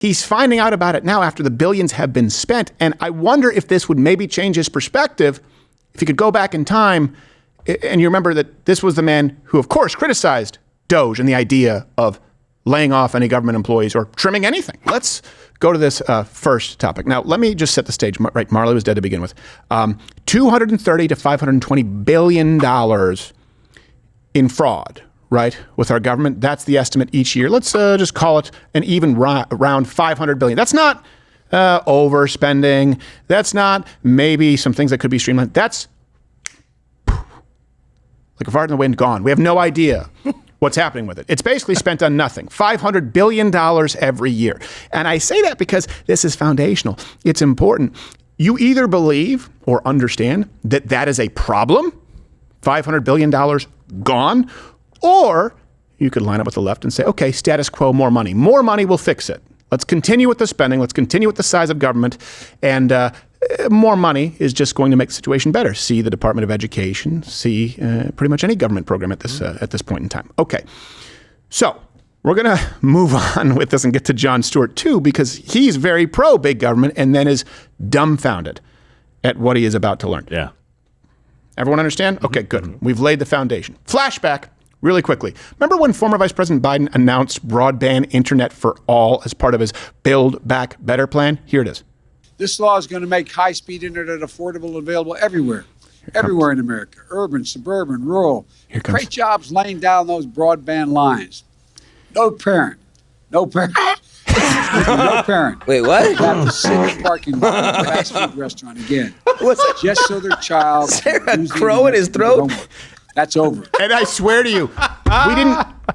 He's finding out about it now after the billions have been spent. And I wonder if this would maybe change his perspective if he could go back in time. And you remember that this was the man who, of course, criticized DOGE and the idea of laying off any government employees or trimming anything. Let's go to this first topic. Now, let me just set the stage. Right, Marley was dead to begin with. $230 to $520 billion in fraud, right, with our government. That's the estimate each year. Let's just call it an even around $500 billion. That's not overspending. That's not maybe some things that could be streamlined. That's like a fart in the wind, gone. We have no idea what's happening with it. It's basically spent on nothing. $500 billion every year. And I say that because this is foundational. It's important. You either believe or understand that that is a problem, $500 billion gone, or you could line up with the left and say, okay, status quo, more money. More money will fix it. Let's continue with the spending. Let's continue with the size of government. And more money is just going to make the situation better. See the Department of Education. See pretty much any government program at this point in time. Okay, so we're going to move on with this and get to Jon Stewart too, because he's very pro big government and then is dumbfounded at what he is about to learn. Yeah. Everyone understand? Okay, good. We've laid the foundation. Flashback. Really quickly. Remember when former Vice President Biden announced broadband internet for all as part of his Build Back Better plan? Here it is. This law is going to make high-speed internet affordable and available everywhere in America, urban, suburban, rural. Great jobs laying down those broadband lines. No parent. No parent. Wait, what? Have to sit in the parking lot of a fast food restaurant again. What's that? Just so their child. Is there a crow in his throat? That's over. And I swear to you,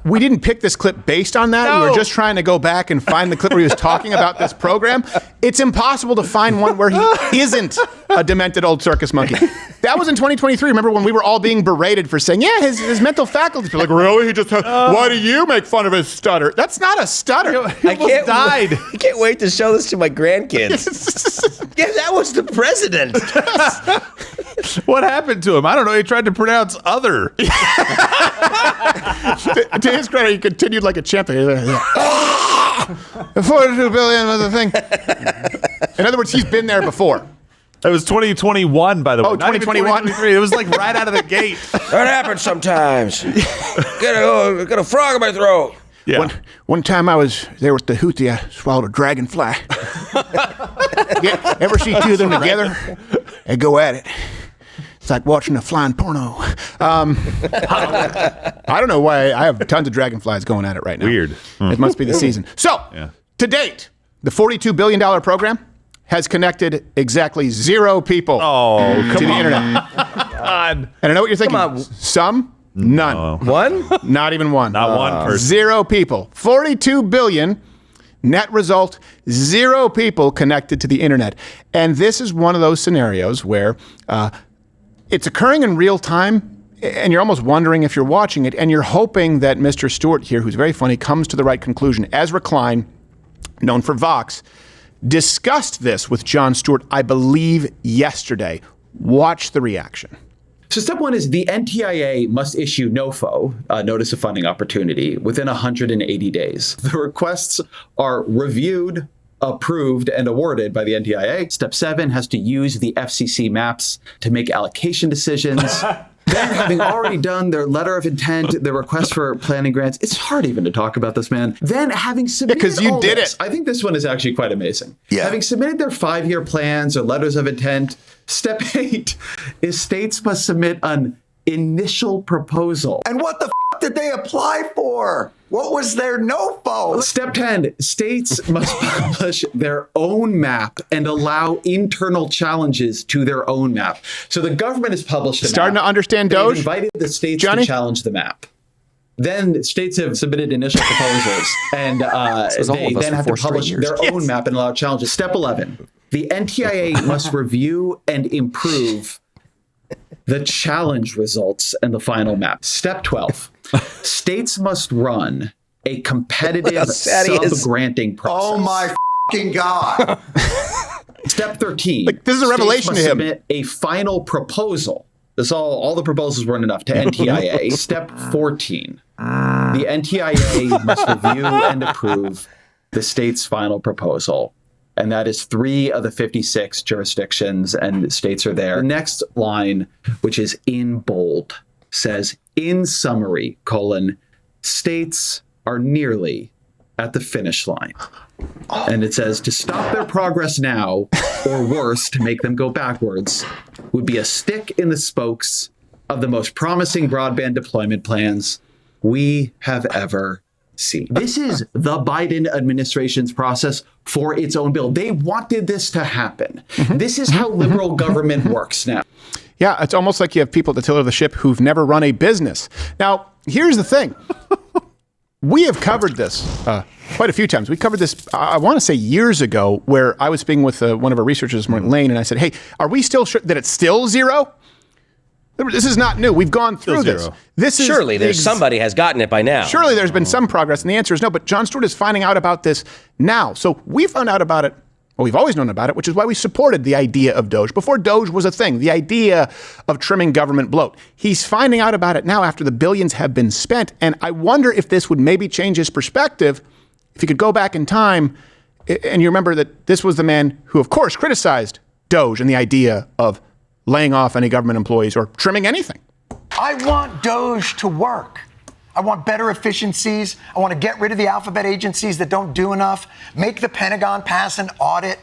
we didn't pick this clip based on that. No. We were just trying to go back and find the clip where he was talking about this program. It's impossible to find one where he isn't a demented old circus monkey. That was in 2023. Remember when we were all being berated for saying, yeah, his mental faculties. Like, really? He just why do you make fun of his stutter? That's not a stutter. I can't wait to show this to my grandkids. Yeah, that was the president. What happened to him? I don't know. He tried to pronounce other. To his credit, he continued like a champ. 42 billion was the thing. In other words, he's been there before. It was 2021, by the way. Oh, 2021? It was like right out of the gate. That happens sometimes. Got a frog in my throat. Yeah. One time I was there with the Houthi, I swallowed a dragonfly. Ever see two of them together? They go at it. It's like watching a flying porno. I don't know why I have tons of dragonflies going at it right now. Weird. It must be the season. So, to date, the $42 billion program has connected exactly 0 people to the internet. God. And I know what you're thinking. Some, none. No. One? Not even one. Not one person. 0 people. 42 billion. Net result, 0 people connected to the internet. And this is one of those scenarios where it's occurring in real time, and you're almost wondering if you're watching it, and you're hoping that Mr. Stewart here, who's very funny, comes to the right conclusion. Ezra Klein, known for Vox, discussed this with Jon Stewart, I believe, yesterday. Watch the reaction. So step one is the NTIA must issue NOFO, Notice of Funding Opportunity, within 180 days. The requests are reviewed, approved, and awarded by the NTIA. Step 7 has to use the FCC maps to make allocation decisions. Then, having already done their letter of intent, their request for planning grants, it's hard even to talk about this, man. Then, having submitted because you did it. I think this one is actually quite amazing. Yeah. Having submitted their 5-year plans or letters of intent, step 8 is states must submit an initial proposal. And what the did they apply for? What was their NOFO? Step 10, states must publish their own map and allow internal challenges to their own map. So the government has published a Starting map. to understand They've DOGE? invited the states Johnny? to challenge the map. Then states have submitted initial proposals, and they then have to publish their own map and allow challenges. Step 11, the NTIA must review and improve the challenge results and the final map. Step 12, states must run a competitive sub-granting process. Oh my fucking God. Step 13, this is a revelation to him. Submit a final proposal. This all the proposals weren't enough to NTIA. Step 14, the NTIA must review and approve the state's final proposal. And that is 3 of the 56 jurisdictions and states are there. The next line, which is in bold, says, in summary, states are nearly at the finish line. And it says, to stop their progress now, or worse, to make them go backwards, would be a stick in the spokes of the most promising broadband deployment plans we have ever seen. This is the Biden administration's process for its own bill. They wanted this to happen. This is how liberal government works now. Yeah, it's almost like you have people at the tiller of the ship who've never run a business. Now, here's the thing. We have covered this quite a few times. We covered this, I want to say years ago, where I was speaking with one of our researchers this morning, Lane, and I said, hey, are we still sure that it's still zero? This is not new. We've gone through this. This is surely somebody has gotten it by now. Surely there's been some progress, and the answer is no. But Jon Stewart is finding out about this now. So we found out about it. Well, we've always known about it, which is why we supported the idea of DOGE before DOGE was a thing. The idea of trimming government bloat. He's finding out about it now after the billions have been spent, and I wonder if this would maybe change his perspective if he could go back in time. And you remember that this was the man who, of course, criticized DOGE and the idea of laying off any government employees or trimming anything. I want DOGE to work. I want better efficiencies. I want to get rid of the alphabet agencies that don't do enough, make the Pentagon pass an audit.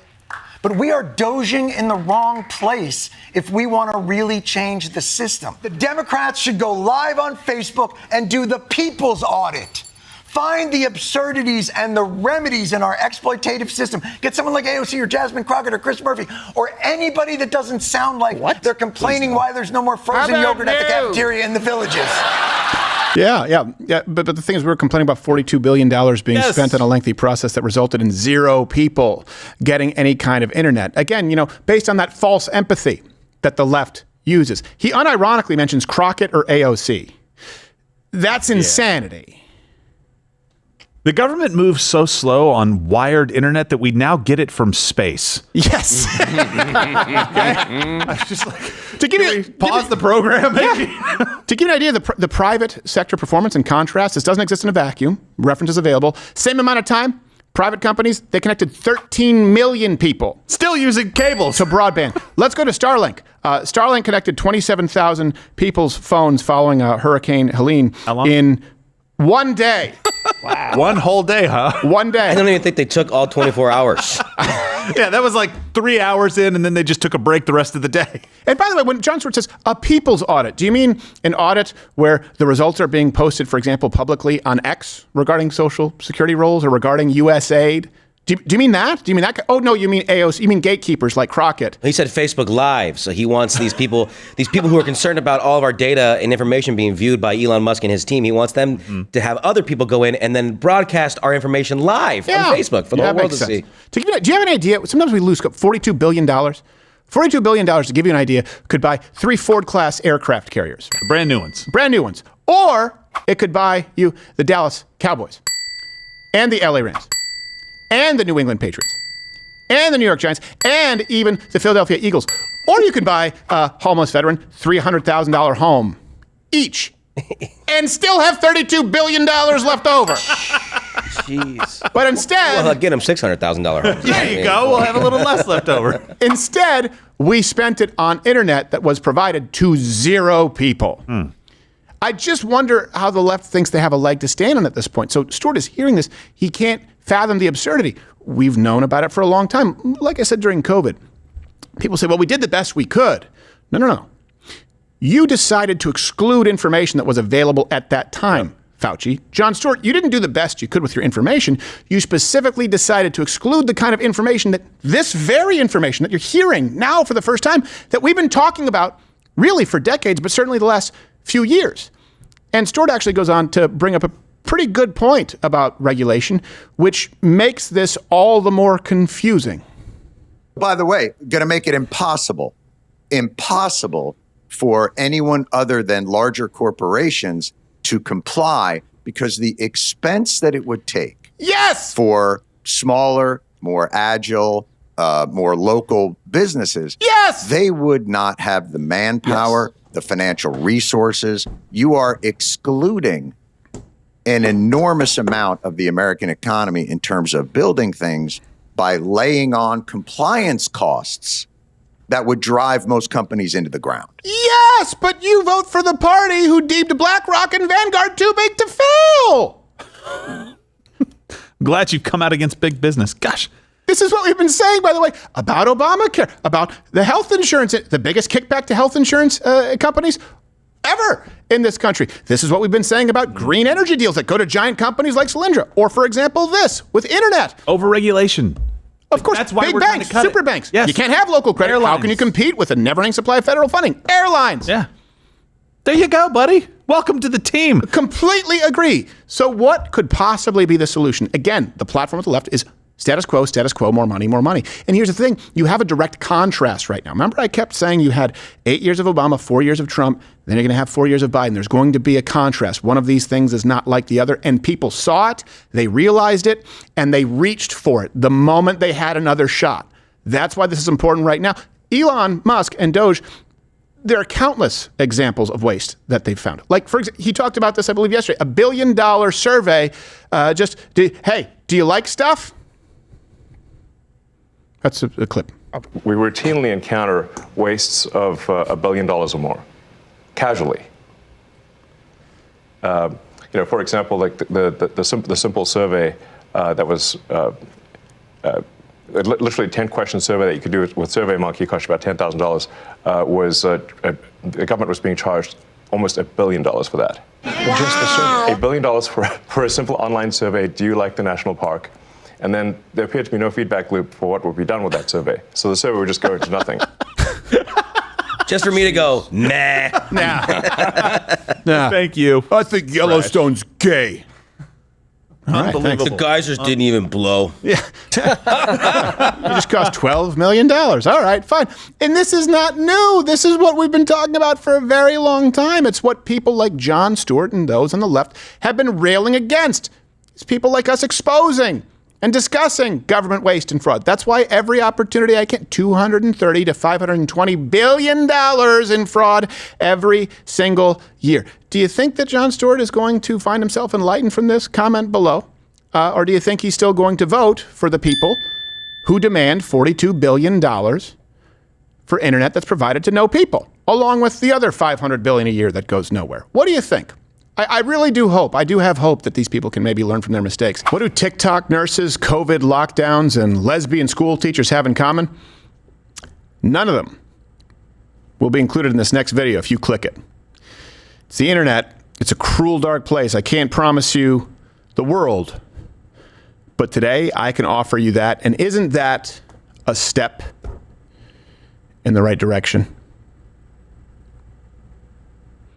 But we are doging in the wrong place if we want to really change the system. The Democrats should go live on Facebook and do the people's audit. Find the absurdities and the remedies in our exploitative system. Get someone like AOC or Jasmine Crockett or Chris Murphy or anybody that doesn't sound like they're complaining why there's no more frozen yogurt at the cafeteria in the villages. Yeah. But the thing is, we were complaining about $42 billion being spent on a lengthy process that resulted in 0 people getting any kind of internet. Again, based on that false empathy that the left uses. He unironically mentions Crockett or AOC. That's insanity. The government moves so slow on wired internet that we now get it from space. Yes. I was just like, pause the program. Yeah. To give you an idea of the private sector performance and contrast, this doesn't exist in a vacuum. References available. Same amount of time, private companies, they connected 13 million people. Still using cables. To broadband. Let's go to Starlink. Starlink connected 27,000 people's phones following Hurricane Helene in 1 day. Wow. One whole day, huh? 1 day. I don't even think they took all 24 hours. Yeah, that was like 3 hours in, and then they just took a break the rest of the day. And by the way, when Jon Stewart says a people's audit, do you mean an audit where the results are being posted, for example, publicly on X regarding Social Security rolls or regarding USAID? Do you mean that? Do you mean that? Oh, no, you mean AOC. You mean gatekeepers like Crockett. He said Facebook Live, so he wants these people who are concerned about all of our data and information being viewed by Elon Musk and his team. He wants them to have other people go in and then broadcast our information live on Facebook for the whole world to see. Do you have an idea? Sometimes we lose $42 billion. $42 billion, to give you an idea, could buy 3 Ford-class aircraft carriers. Brand new ones. Brand new ones. Or it could buy you the Dallas Cowboys and the LA Rams and the New England Patriots and the New York Giants and even the Philadelphia Eagles. Or you could buy a homeless veteran $300,000 home each and still have $32 billion left over. Jeez. But instead... Well, get him $600,000 homes. There you go. We'll have a little less left over. Instead, we spent it on internet that was provided to 0 people. I just wonder how the left thinks they have a leg to stand on at this point. So Stewart is hearing this. He can't fathom the absurdity. We've known about it for a long time. Like I said during COVID, people say, well, we did the best we could. No. You decided to exclude information that was available at that time, Fauci. Jon Stewart, you didn't do the best you could with your information. You specifically decided to exclude the kind of information this very information that you're hearing now for the first time, that we've been talking about really for decades, but certainly the last few years. And Stewart actually goes on to bring up a pretty good point about regulation, which makes this all the more confusing. By the way, going to make it impossible for anyone other than larger corporations to comply because the expense that it would take for smaller, more agile, more local businesses, they would not have the manpower, the financial resources. You are excluding an enormous amount of the American economy in terms of building things by laying on compliance costs that would drive most companies into the ground. Yes, but you vote for the party who deemed BlackRock and Vanguard too big to fail. Glad you've come out against big business. Gosh. This is what we've been saying, by the way, about Obamacare, about the health insurance, the biggest kickback to health insurance companies ever in this country. This is what we've been saying about green energy deals that go to giant companies like Solyndra. Or, for example, this with internet. Overregulation. Of course, that's why big we're trying to banks, cut super it. banks. Yes. You can't have local credit. Airlines. How can you compete with a never-ending supply of federal funding? Airlines. Yeah. There you go, buddy. Welcome to the team. Completely agree. So what could possibly be the solution? Again, the platform at the left is status quo, more money, more money. And here's the thing. You have a direct contrast right now. Remember I kept saying you had 8 years of Obama, 4 years of Trump, then you're going to have 4 years of Biden. There's going to be a contrast. One of these things is not like the other. And people saw it, they realized it, and they reached for it the moment they had another shot. That's why this is important right now. Elon Musk and DOGE, there are countless examples of waste that they've found. Like, for example, he talked about this, I believe, yesterday, $1 billion survey. Hey, do you like stuff? That's a clip. We routinely encounter wastes of $1 billion or more, casually. For example, like the simple survey that was literally 10-question survey that you could do with SurveyMonkey, cost you about $10,000. Was the government was being charged almost $1 billion for that. Just the survey. $1 billion for a simple online survey. Do you like the national park? And then there appeared to be no feedback loop for what would be done with that survey. So the survey would just go into nothing. Just for me to go, nah. Nah. Thank you. I think Yellowstone's gay. Unbelievable. The geysers didn't even blow. Yeah. It just cost $12 million. All right, fine. And this is not new. This is what we've been talking about for a very long time. It's what people like Jon Stewart and those on the left have been railing against. It's people like us exposing and discussing government waste and fraud. That's why every opportunity I can, $230 to $520 billion in fraud every single year. Do you think that Jon Stewart is going to find himself enlightened from this? Comment below. Or do you think he's still going to vote for the people who demand $42 billion for internet that's provided to no people, along with the other $500 billion a year that goes nowhere? What do you think? I really do hope. I do have hope that these people can maybe learn from their mistakes. What do TikTok nurses, COVID lockdowns, and lesbian school teachers have in common? None of them will be included in this next video if you click it. It's the internet. It's a cruel, dark place. I can't promise you the world. But today, I can offer you that. And isn't that a step in the right direction?